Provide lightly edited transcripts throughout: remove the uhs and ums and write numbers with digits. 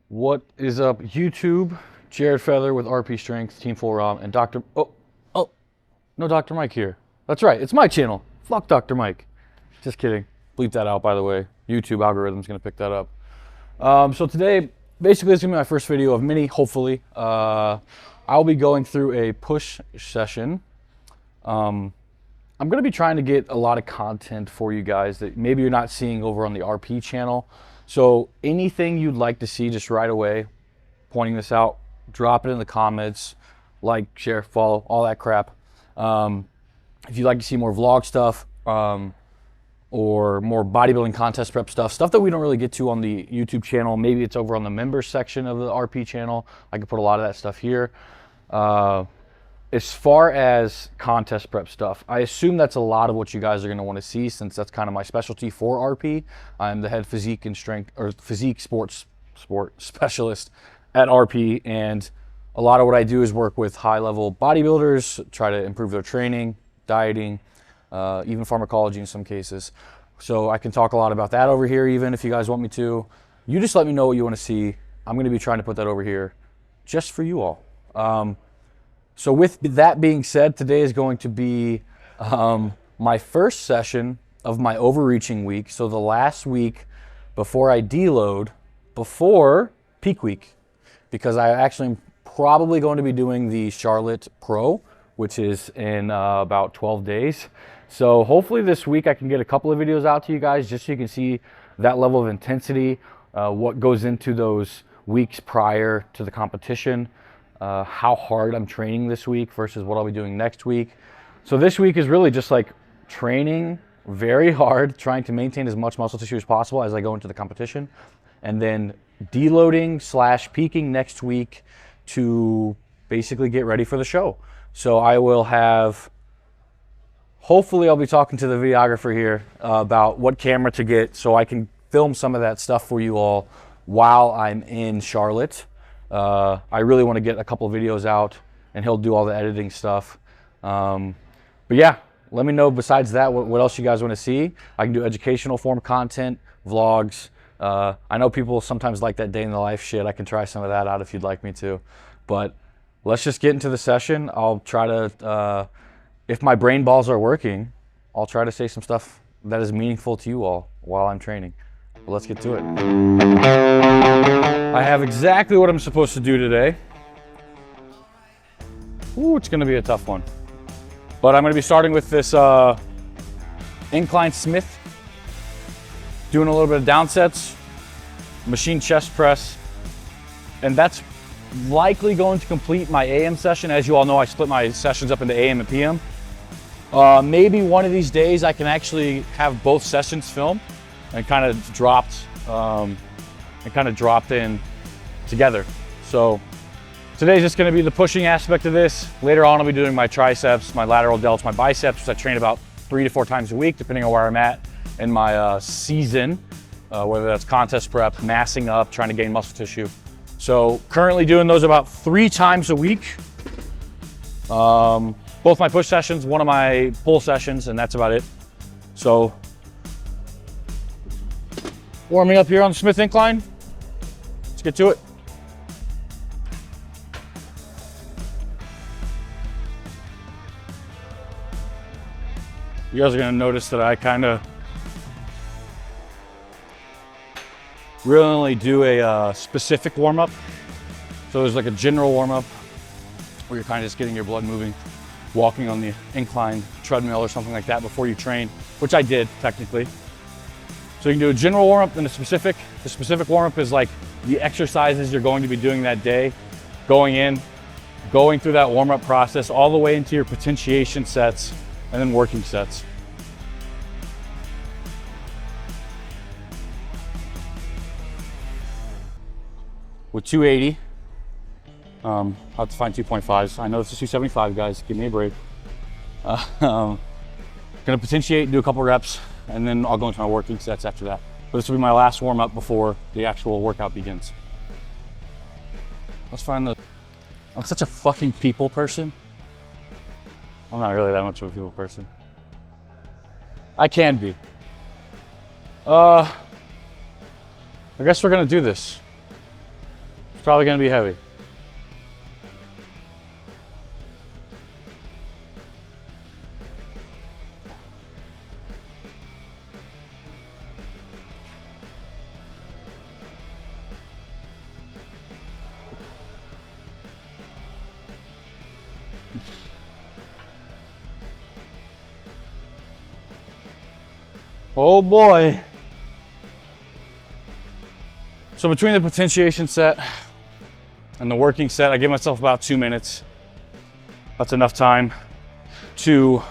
What is up, YouTube? Jared Feather with RP Strength, Team Full ROM, and Dr. No Dr. Mike here. That's right, it's my channel. Fuck Dr. Mike. Just kidding. Bleep that out, by the way. YouTube algorithm's gonna pick that up. So today, basically, it's gonna be my first video of many, hopefully. I'll be going through a push session. I'm gonna be trying to get a lot of content for you guys that maybe you're not seeing over on the RP channel. So anything you'd like to see just right away, pointing this out, drop it in the comments, like, share, follow, all that crap. If you'd like to see more vlog stuff, or more bodybuilding contest prep stuff that we don't really get to on the YouTube channel, maybe it's over on the members section of the RP channel. I can put a lot of that stuff here. As far as contest prep stuff, I assume that's a lot of what you guys are going to want to see, since that's kind of my specialty for RP. I'm the head physique and strength, or physique sport specialist at RP, and a lot of what I do is work with high-level bodybuilders, try to improve their training, dieting, even pharmacology in some cases. So I can talk a lot about that over here, even if you guys want me to. You just let me know what you want to see. I'm going to be trying to put that over here just for you all. So with that being said, today is going to be my first session of my overreaching week. So the last week before I deload, before peak week, because I actually am probably going to be doing the Charlotte Pro, which is in about 12 days. So hopefully this week I can get a couple of videos out to you guys just so you can see that level of intensity, what goes into those weeks prior to the competition. How hard I'm training this week versus what I'll be doing next week. So this week is really just like training very hard, trying to maintain as much muscle tissue as possible as I go into the competition, and then deloading / peaking next week to basically get ready for the show. So I will have, hopefully I'll be talking to the videographer here about what camera to get so I can film some of that stuff for you all while I'm in Charlotte. I really want to get a couple of videos out, and he'll do all the editing stuff. But yeah, let me know besides that what else you guys want to see. I can do educational form content, vlogs. I know people sometimes like that day in the life shit. I can try some of that out if you'd like me to. But let's just get into the session. I'll try to, if my brain balls are working, I'll try to say some stuff that is meaningful to you all while I'm training. But let's get to it. I have exactly what I'm supposed to do today. Ooh, it's gonna be a tough one. But I'm gonna be starting with this incline Smith, doing a little bit of down sets, machine chest press, and that's likely going to complete my AM session. As you all know, I split my sessions up into AM and PM. Maybe one of these days I can actually have both sessions filmed and kind of dropped in together. So today's just going to be the pushing aspect of this. Later on, I'll be doing my triceps, my lateral delts, my biceps, which I train about 3 to 4 times a week, depending on where I'm at in my season, whether that's contest prep, massing up, trying to gain muscle tissue. So currently doing those about 3 times a week. Both my push sessions, one of my pull sessions, and that's about it. So warming up here on the Smith incline. Let's get to it. You guys are gonna notice that I kind of really only do a specific warm-up. So there's like a general warm-up where you're kind of just getting your blood moving, walking on the incline treadmill or something like that before you train, which I did technically. So you can do a general warm-up and a specific. The specific warm-up is like the exercises you're going to be doing that day, going in, going through that warm-up process all the way into your potentiation sets and then working sets. With 280, I'll have to find 2.5s. I know this is 275, guys, give me a break. Gonna potentiate, do a couple reps, and then I'll go into my working sets after that. But this will be my last warm up before the actual workout begins. Let's find I'm such a fucking people person. I'm not really that much of a people person. I can be. I guess we're gonna do this. probably gonna be heavy. Oh boy. So between the potentiation set and the working set, I give myself about 2 minutes. That's enough time to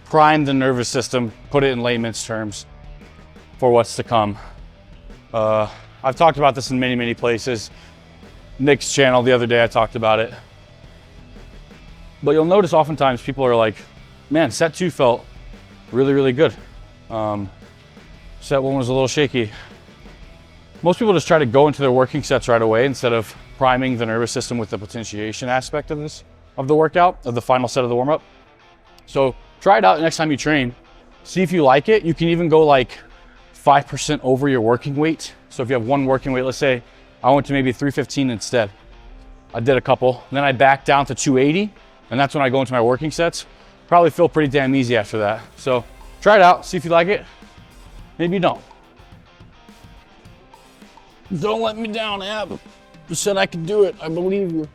prime the nervous system, put it in layman's terms for what's to come. I've talked about this in many, many places. Nick's channel the other day, I talked about it. But you'll notice oftentimes people are like, man, set 2 felt really, really good. Set 1 was a little shaky. Most people just try to go into their working sets right away instead of priming the nervous system with the potentiation aspect of the workout, of the final set of the warm-up. So try it out next time you train. See if you like it. You can even go like 5% over your working weight. So if you have 1 working weight, let's say I went to maybe 315 instead. I did a couple, then I backed down to 280, and that's when I go into my working sets. Probably feel pretty damn easy after that. So try it out, see if you like it. Maybe you don't. Don't let me down, Ab. You said I could do it. I believe you.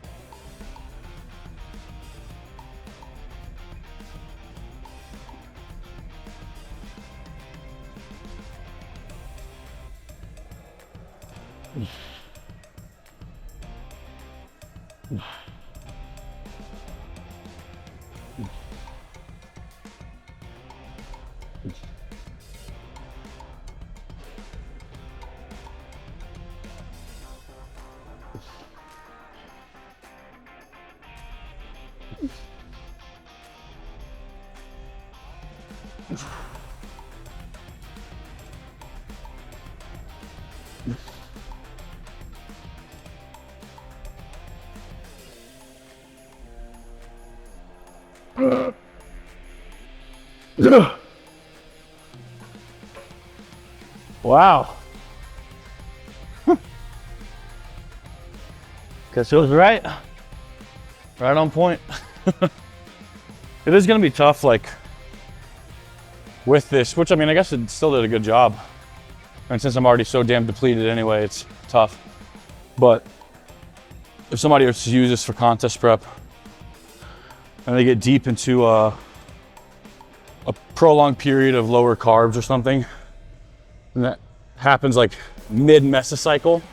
Wow. Guess it was right. Right on point. It is gonna be tough, like, with this, which I mean, I guess it still did a good job. And since I'm already so damn depleted anyway, it's tough. But if somebody else uses this for contest prep and they get deep into a prolonged period of lower carbs or something, and that happens like mid-mesocycle,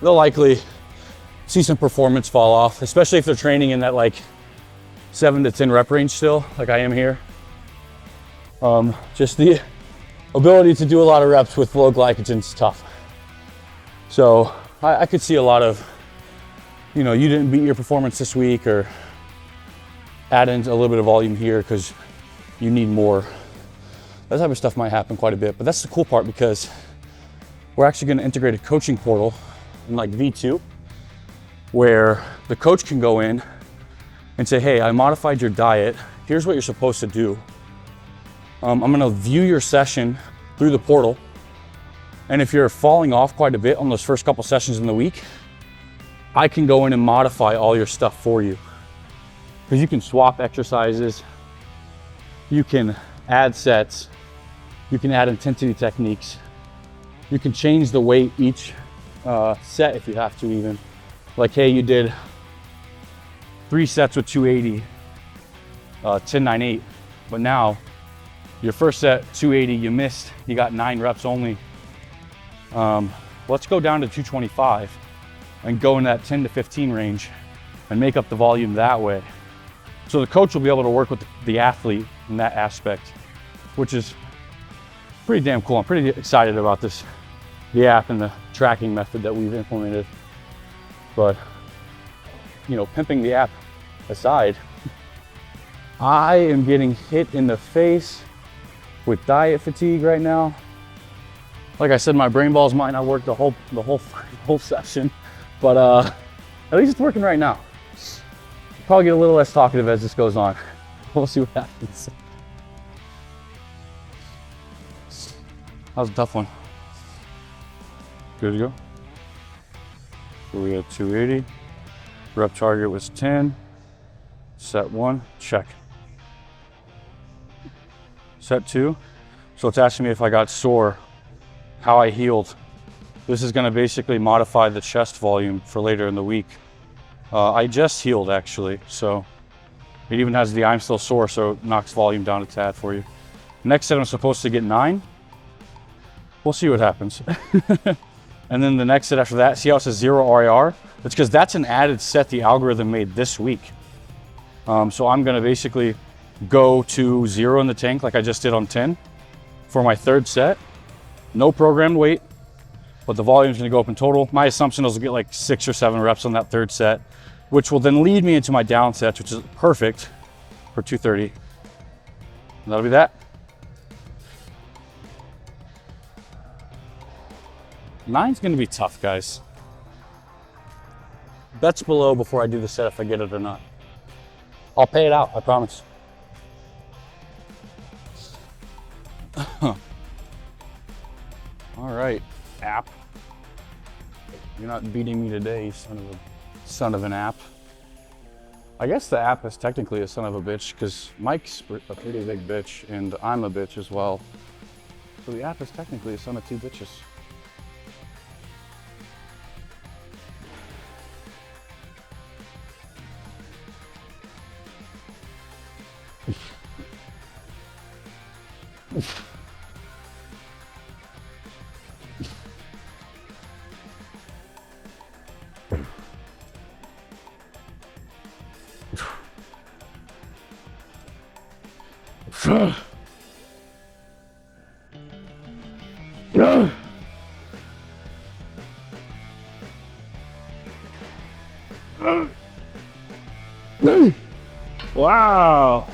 they'll likely see some performance fall off, especially if they're training in that like 7 to 10 rep range still, like I am here. Just the ability to do a lot of reps with low glycogen is tough. So I could see a lot of, you know, you didn't beat your performance this week, or add in a little bit of volume here because you need more. That type of stuff might happen quite a bit, but that's the cool part, because we're actually going to integrate a coaching portal in like V2, where the coach can go in and say, hey, I modified your diet. Here's what you're supposed to do. I'm going to view your session through the portal. And if you're falling off quite a bit on those first couple sessions in the week, I can go in and modify all your stuff for you. Because you can swap exercises, you can add sets, you can add intensity techniques, you can change the weight each set if you have to even. Like, hey, you did 3 sets with 280, 10, 9, 8, but now your first set, 280, you missed, you got 9 reps only. Let's go down to 225 and go in that 10 to 15 range and make up the volume that way. So the coach will be able to work with the athlete in that aspect, which is pretty damn cool. I'm pretty excited about this, the app and the tracking method that we've implemented. But, you know, pimping the app aside, I am getting hit in the face with diet fatigue right now. Like I said, my brain balls might not work the whole session, but at least it's working right now. Probably get a little less talkative as this goes on. We'll see what happens. That was a tough one. Good to go? So we had 280. Rep target was 10. Set 1, check. Set 2. So it's asking me if I got sore, how I healed. This is gonna basically modify the chest volume for later in the week. I just healed actually, so it even has the I'm still sore, so it knocks volume down a tad for you. Next set I'm supposed to get 9. We'll see what happens. And then the next set after that, see how it says 0 RIR? It's because that's an added set the algorithm made this week. So I'm gonna basically go to 0 in the tank like I just did on 10 for my third set. No programmed weight, but the volume is gonna go up in total. My assumption is I'll get like 6 or 7 reps on that third set, which will then lead me into my down sets, which is perfect for 230. And that'll be that. 9's gonna be tough, guys. Bets below before I do the set if I get it or not. I'll pay it out, I promise. All right, app. You're not beating me today, you son of an app. I guess the app is technically a son of a bitch because Mike's a pretty big bitch and I'm a bitch as well. So the app is technically a son of 2 bitches. Wow.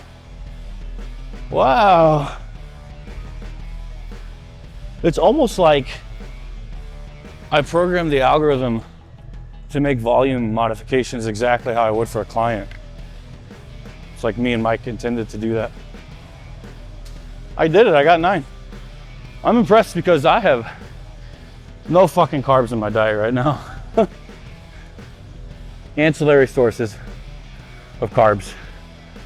Wow. It's almost like I programmed the algorithm to make volume modifications exactly how I would for a client. It's like me and Mike intended to do that. I did it, I got 9. I'm impressed because I have no fucking carbs in my diet right now. Ancillary sources of carbs.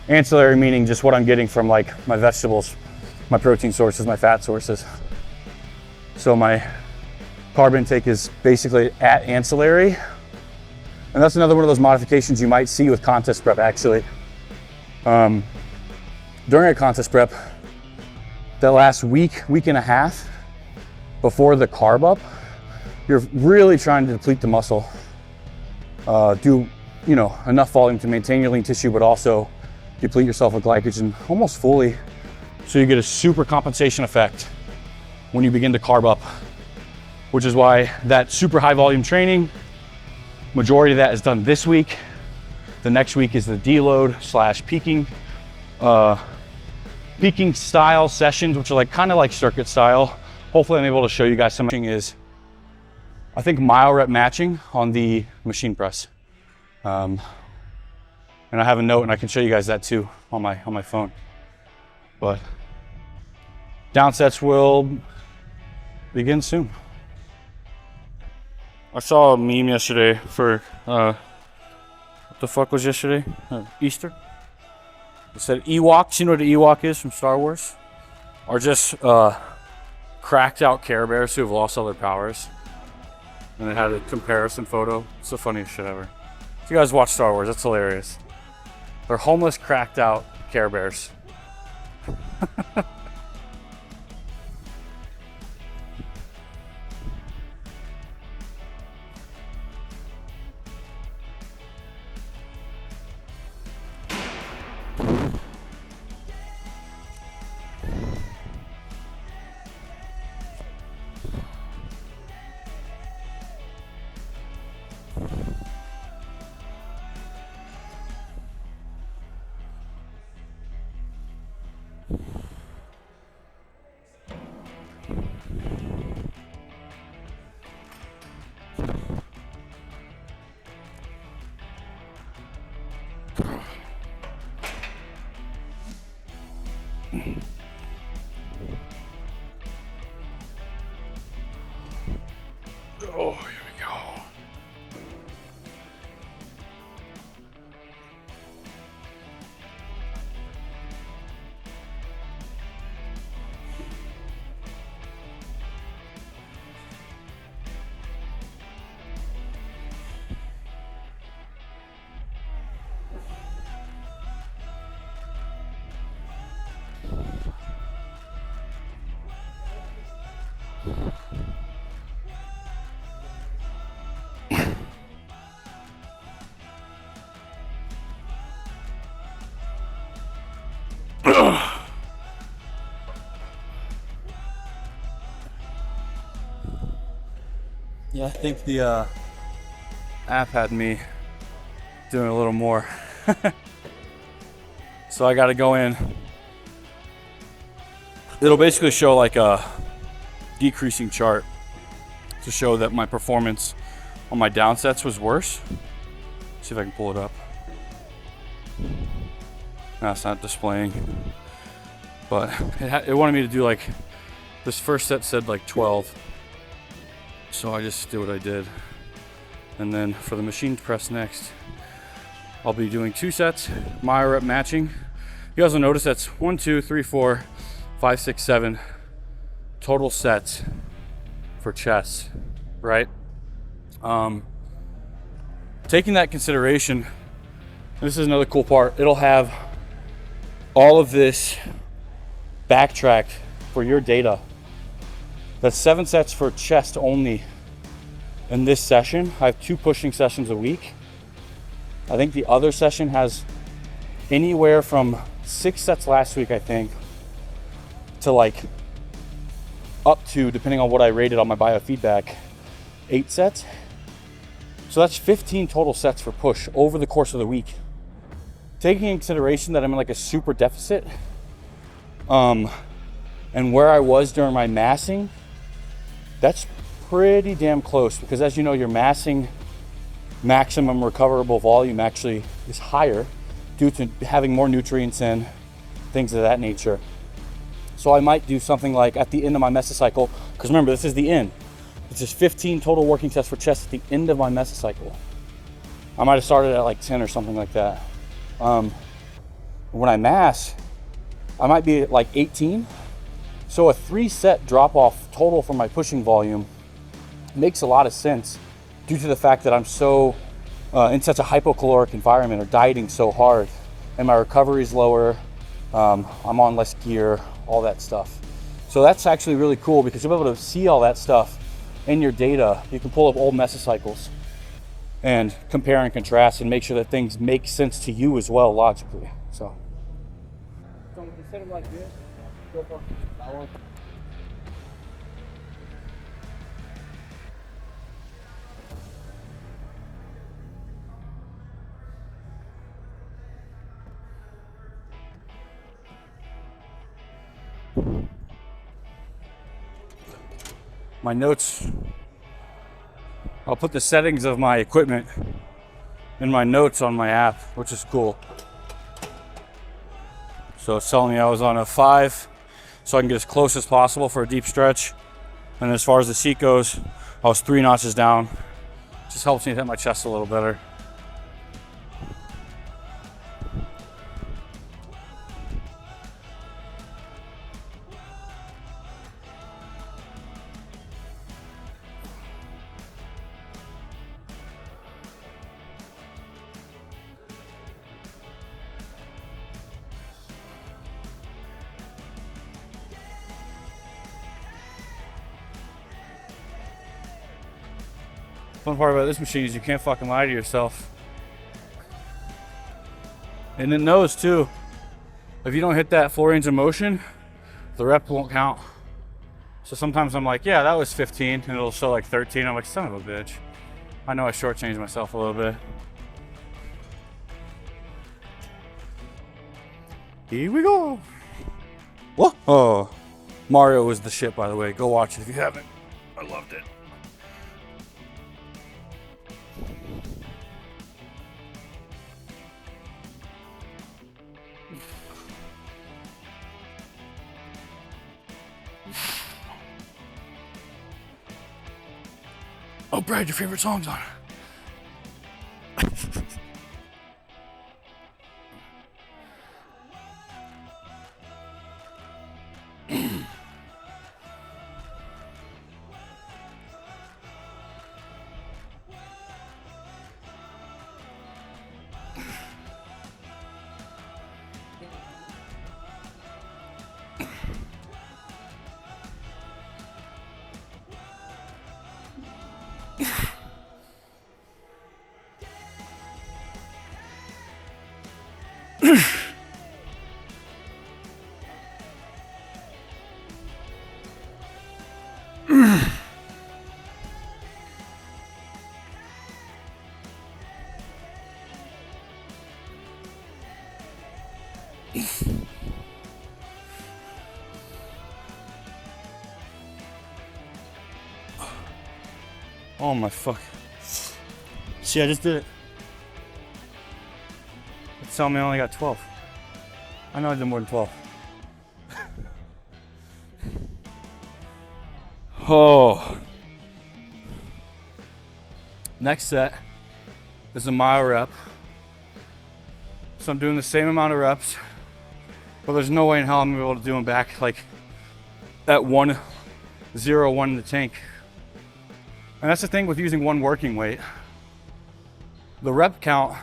Ancillary meaning just what I'm getting from like my vegetables, my protein sources, my fat sources. So my carb intake is basically at ancillary. And that's another one of those modifications you might see with contest prep actually. During a contest prep, that last week and a half before the carb up, you're really trying to deplete the muscle. Do enough volume to maintain your lean tissue, but also deplete yourself of glycogen almost fully. So you get a super compensation effect when you begin to carb up, which is why that super high volume training, majority of that is done this week. The next week is the deload / peaking style sessions, which are like kind of like circuit style. Hopefully I'm able to show you guys some is, I think mile rep matching on the machine press. And I have a note and I can show you guys that too on my phone. But down sets will begin soon. I saw a meme yesterday for, what the fuck was yesterday? Easter? It said Ewoks, you know what an Ewok is from Star Wars? Are just cracked out Care Bears who have lost all their powers. And it had a comparison photo. It's the funniest shit ever. If you guys watch Star Wars, that's hilarious. They're homeless, cracked out Care Bears. Oh, here we go. Yeah, I think the app had me doing a little more. So I got to go in. It'll basically show like a decreasing chart to show that my performance on my down sets was worse. See if I can pull it up. No, it's not displaying. But it wanted me to do like, this first set said like 12. So I just did what I did. And then for the machine press next, I'll be doing 2 sets, my rep matching. You guys will notice that's 1, 2, 3, 4, 5, 6, 7 total sets for chest, right? Taking that consideration, this is another cool part. It'll have all of this backtracked for your data. That's 7 sets for chest only in this session. I have 2 pushing sessions a week. I think the other session has anywhere from 6 sets last week, I think, to like up to, depending on what I rated on my biofeedback, 8 sets. So that's 15 total sets for push over the course of the week. Taking in consideration that I'm in like a super deficit, and where I was during my massing, that's pretty damn close, because as you know, your massing maximum recoverable volume actually is higher due to having more nutrients in, things of that nature. So I might do something like at the end of my mesocycle, because remember, this is the end. This is 15 total working sets for chest at the end of my mesocycle. I might have started at like 10 or something like that. When I mass, I might be at like 18. So a 3-set drop off total for my pushing volume makes a lot of sense due to the fact that I'm so in such a hypocaloric environment, or dieting so hard, and my recovery is lower. I'm on less gear, all that stuff. So that's actually really cool, because you'll be able to see all that stuff in your data. You can pull up old mesocycles and compare and contrast and make sure that things make sense to you as well logically. So instead of like this, go for that one. My notes, I'll put the settings of my equipment in my notes on my app, which is cool. So it's telling me I was on a 5, so I can get as close as possible for a deep stretch. And as far as the seat goes, I was 3 notches down. Just helps me hit my chest a little better. Fun part about this machine is you can't fucking lie to yourself. And it knows too, if you don't hit that full range of motion, the rep won't count. So sometimes I'm like, yeah, that was 15, and it'll show like 13. I'm like, son of a bitch. I know I shortchanged myself a little bit. Here we go. Whoa. Oh, Mario was the shit, by the way. Go watch it if you haven't. I loved it. Oh, Brad, your favorite song's on. Oh my fuck. See, I just did it. It's telling me I only got 12. I know I did more than 12. Oh. Next set is a mile rep. So I'm doing the same amount of reps, but there's no way in hell I'm gonna be able to do them back like at 1-0-1 in the tank. And that's the thing with using one working weight. The rep count,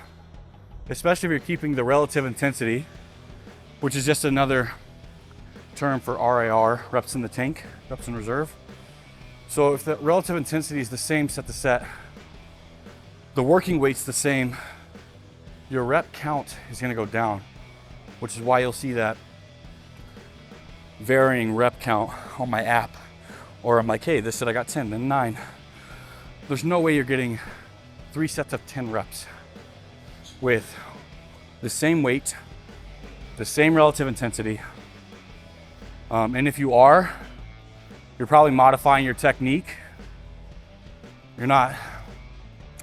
especially if you're keeping the relative intensity, which is just another term for RIR, reps in the tank, reps in reserve. So if the relative intensity is the same set to set, the working weight's the same, your rep count is gonna go down, which is why you'll see that varying rep count on my app. Or I'm like, hey, this said I got 10, then 9. There's no way you're getting 3 sets of 10 reps with the same weight, the same relative intensity. And if you are, you're probably modifying your technique. You're not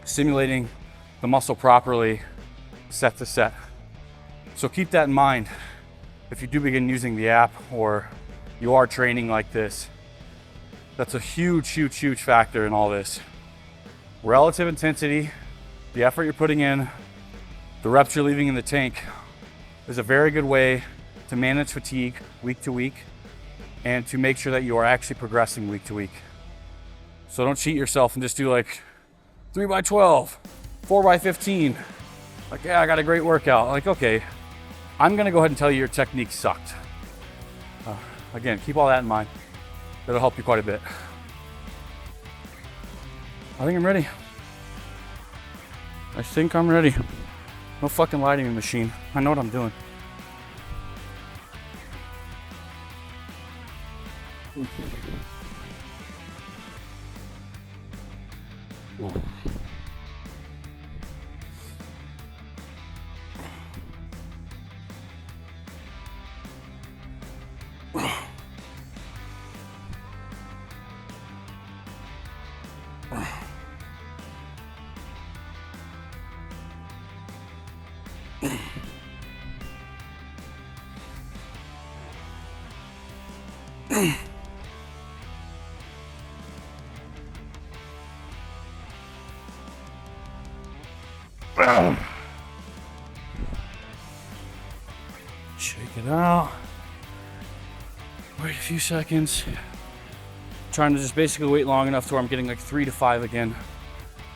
simulating the muscle properly set to set. So keep that in mind if you do begin using the app or you are training like this. That's a huge, huge, huge factor in all this. Relative intensity, the effort you're putting in, the reps you're leaving in the tank is a very good way to manage fatigue week to week and to make sure that you are actually progressing week to week. So don't cheat yourself and just do like 3x12, 4x15. Like, yeah, I got a great workout. Like, okay, I'm gonna go ahead and tell you your technique sucked. Again, keep all that in mind. That'll help you quite a bit. I think I'm ready. I think I'm ready. No fucking lie to me, machine. I know what I'm doing. Shake it out. Wait a few seconds. Trying to just basically wait long enough to where I'm getting like 3 to 5 again.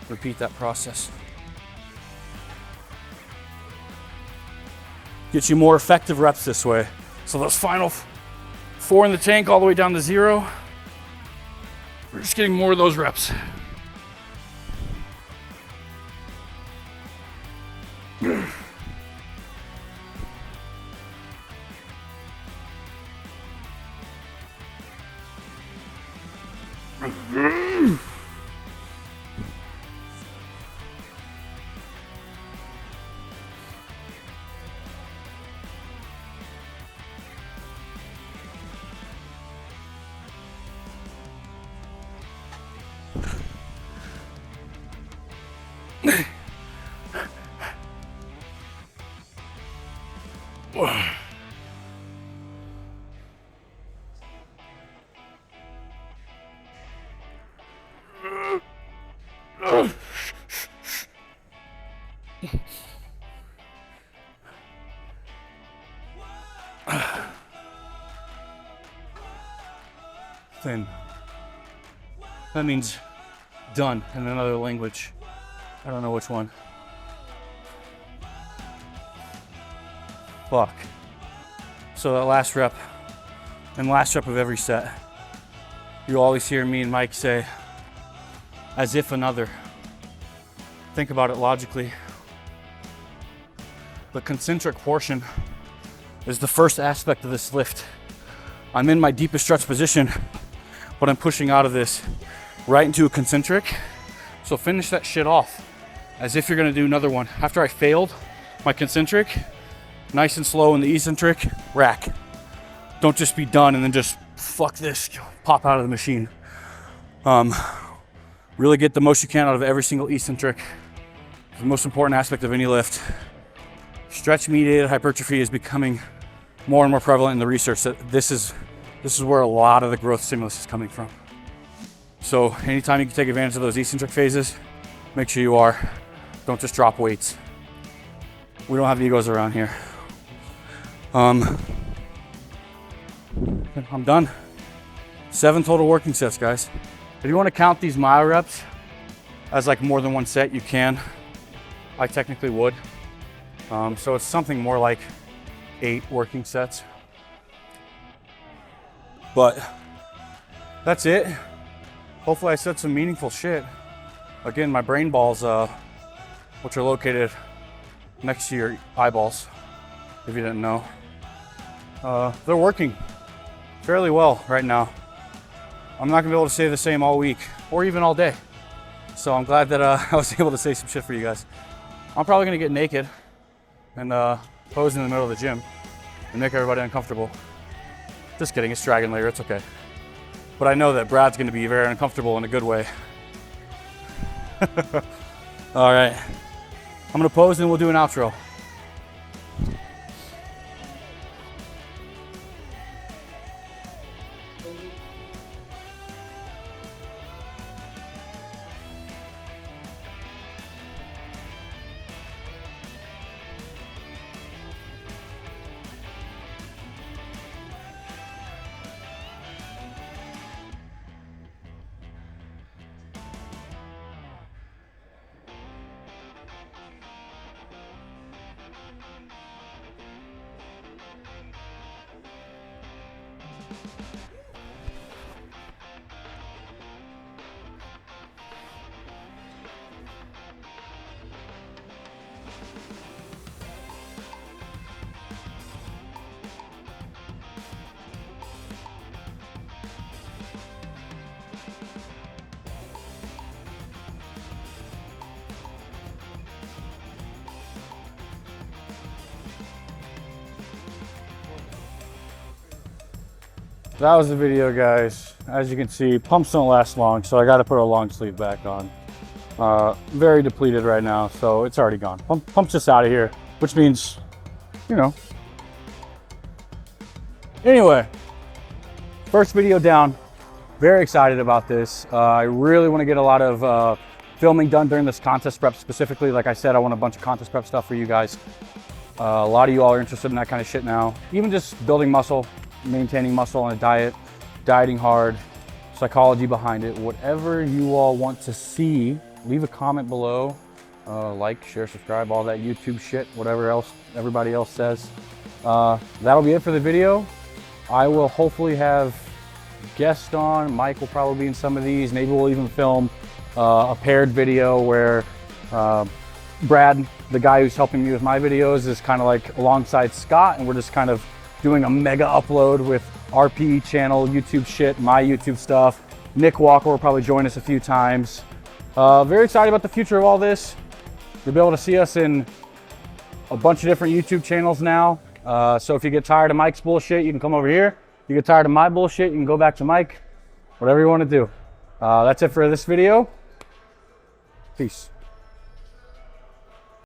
Repeat that process. Get you more effective reps this way. So those final 4 in the tank all the way down to 0. We're just getting more of those reps. Thin. That means done in another language. I don't know which one. Fuck. So that last rep, and last rep of every set, you always hear me and Mike say, as if another. Think about it logically. The concentric portion is the first aspect of this lift. I'm in my deepest stretch position, but I'm pushing out of this right into a concentric. So finish that shit off as if you're gonna do another one. After I failed my concentric, nice and slow in the eccentric, rack. Don't just be done and then just fuck this, pop out of the machine. Really get the most you can out of every single eccentric. It's the most important aspect of any lift. Stretch mediated hypertrophy is becoming more and more prevalent in the research. That this is where a lot of the growth stimulus is coming from. So anytime you can take advantage of those eccentric phases, make sure you are. Don't just drop weights. We don't have egos around here. I'm done. 7 total working sets, guys. If you want to count these mile reps as like more than one set, you can. I technically would. So it's something more like 8 working sets. But that's it. Hopefully I said some meaningful shit. Again, my brain balls, which are located next to your eyeballs, if you didn't know, they're working fairly well right now. I'm not gonna be able to say the same all week or even all day. So I'm glad that I was able to say some shit for you guys. I'm probably gonna get naked and pose in the middle of the gym and make everybody uncomfortable. Just kidding, it's Dragon Lair, it's okay. But I know that Brad's gonna be very uncomfortable in a good way. All right, I'm gonna pose and we'll do an outro. That was the video, guys. As you can see, pumps don't last long, so I got to put a long sleeve back on. Very depleted right now, so it's already gone. Pump's just out of here, which means, you know. Anyway, first video down. Very excited about this. I really want to get a lot of filming done during this contest prep specifically. Like I said, I want a bunch of contest prep stuff for you guys. A lot of you all are interested in that kind of shit now. Even just building muscle, maintaining muscle on a diet, dieting hard, psychology behind it, whatever you all want to see, leave a comment below. Like, share, subscribe, all that YouTube shit, whatever else everybody else says. That'll be it for the video. I will hopefully have guests on. Mike will probably be in some of these. Maybe we'll even film a paired video where Brad, the guy who's helping me with my videos, is kind of like alongside Scott, and we're just kind of doing a mega upload with RP channel, YouTube shit, my YouTube stuff. Nick Walker will probably join us a few times. Very excited about the future of all this. You'll be able to see us in a bunch of different YouTube channels now. So if you get tired of Mike's bullshit, you can come over here. If you get tired of my bullshit, you can go back to Mike. Whatever you want to do. That's it for this video. Peace.